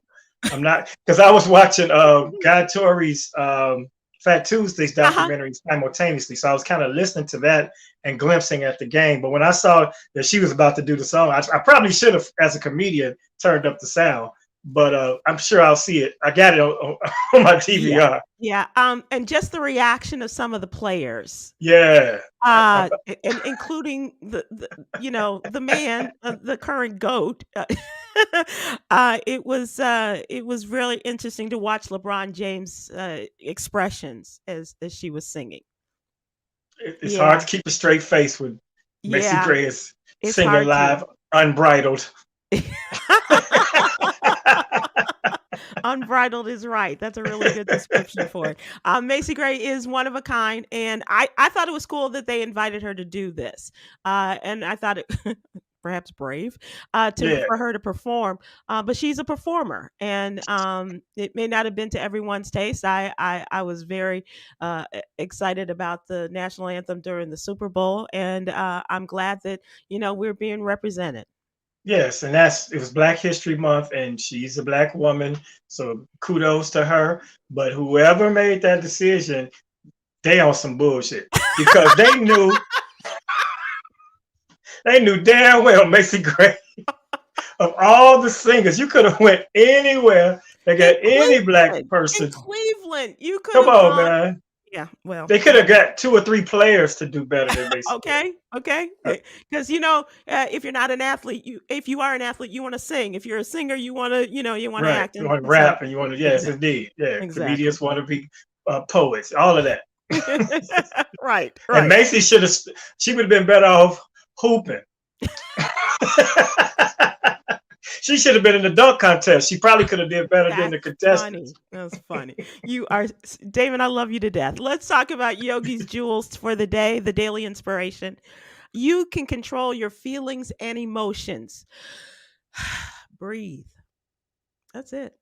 D: I'm not, because I was watching Guy Torrey's Fat Tuesdays documentary simultaneously. So I was kind of listening to that and glimpsing at the game. But when I saw that she was about to do the song, I probably should have, as a comedian, turned up the sound. But I'm sure I'll see it. I got it on my DVR.
A: Yeah. And just the reaction of some of the players.
D: Yeah.
A: And including the man, the current GOAT. It was really interesting to watch LeBron James' expressions as she was singing.
D: It's hard to keep a straight face when Macy Gray is singing live, unbridled.
A: Unbridled is right. That's a really good description for it. Macy Gray is one of a kind, and I thought it was cool that they invited her to do this. And I thought it perhaps brave,
D: Yeah.
A: for her to perform. But she's a performer, and it may not have been to everyone's taste. I was very excited about the national anthem during the Super Bowl, and I'm glad that we're being represented.
D: Yes, and it was Black History Month, and she's a Black woman, so kudos to her. But whoever made that decision, they on some bullshit because they knew damn well Macy Gray. Of all the singers, you could have went anywhere. They got any Black person.
A: In Cleveland, you could
D: Come
A: have
D: on,
A: gone.
D: man.
A: Yeah, well,
D: They could have got 2 or 3 players to do better than Macy Gray.
A: okay, because if you're not an athlete, if you are an athlete, you want to sing. If you're a singer, you want to, you want to
D: Right.
A: act.
D: You want to
A: And
D: rap and you want to, yes,
A: Exactly.
D: indeed. Yeah.
A: Exactly.
D: Comedians want to be poets, all of that.
A: Right.
D: And Macy she would have been better off hooping. She should have been in the dunk contest. She probably could have did better than the contestants.
A: That's funny. You are, Damon, I love you to death. Let's talk about Yogi's Jewels for the day, the daily inspiration. You can control your feelings and emotions. Breathe. That's it.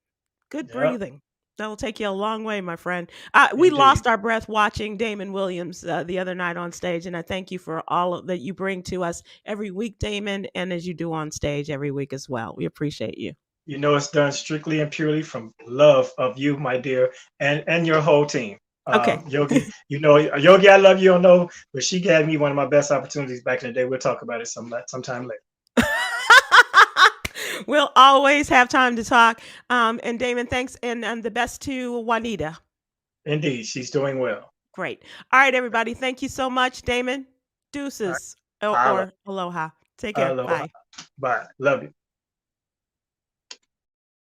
A: Good
D: Yep.
A: breathing. That'll take you a long way, my friend. We
D: Indeed.
A: lost our breath watching Damon Williams the other night on stage, and I thank you for all that you bring to us every week, Damon, and as you do on stage every week as well. We appreciate you.
D: You know it's done strictly and purely from love of you, my dear, and your whole team.
A: Okay.
D: Yogi, Yogi, I love you, don't know, but she gave me one of my best opportunities back in the day. We'll talk about it sometime later.
A: We'll always have time to talk. And Damon, thanks, and the best to Juanita.
D: Indeed, she's doing well.
A: Great. All right, everybody. Thank you so much, Damon. Deuces or aloha. Take care.
D: Aloha.
A: Bye.
D: Bye. Love you.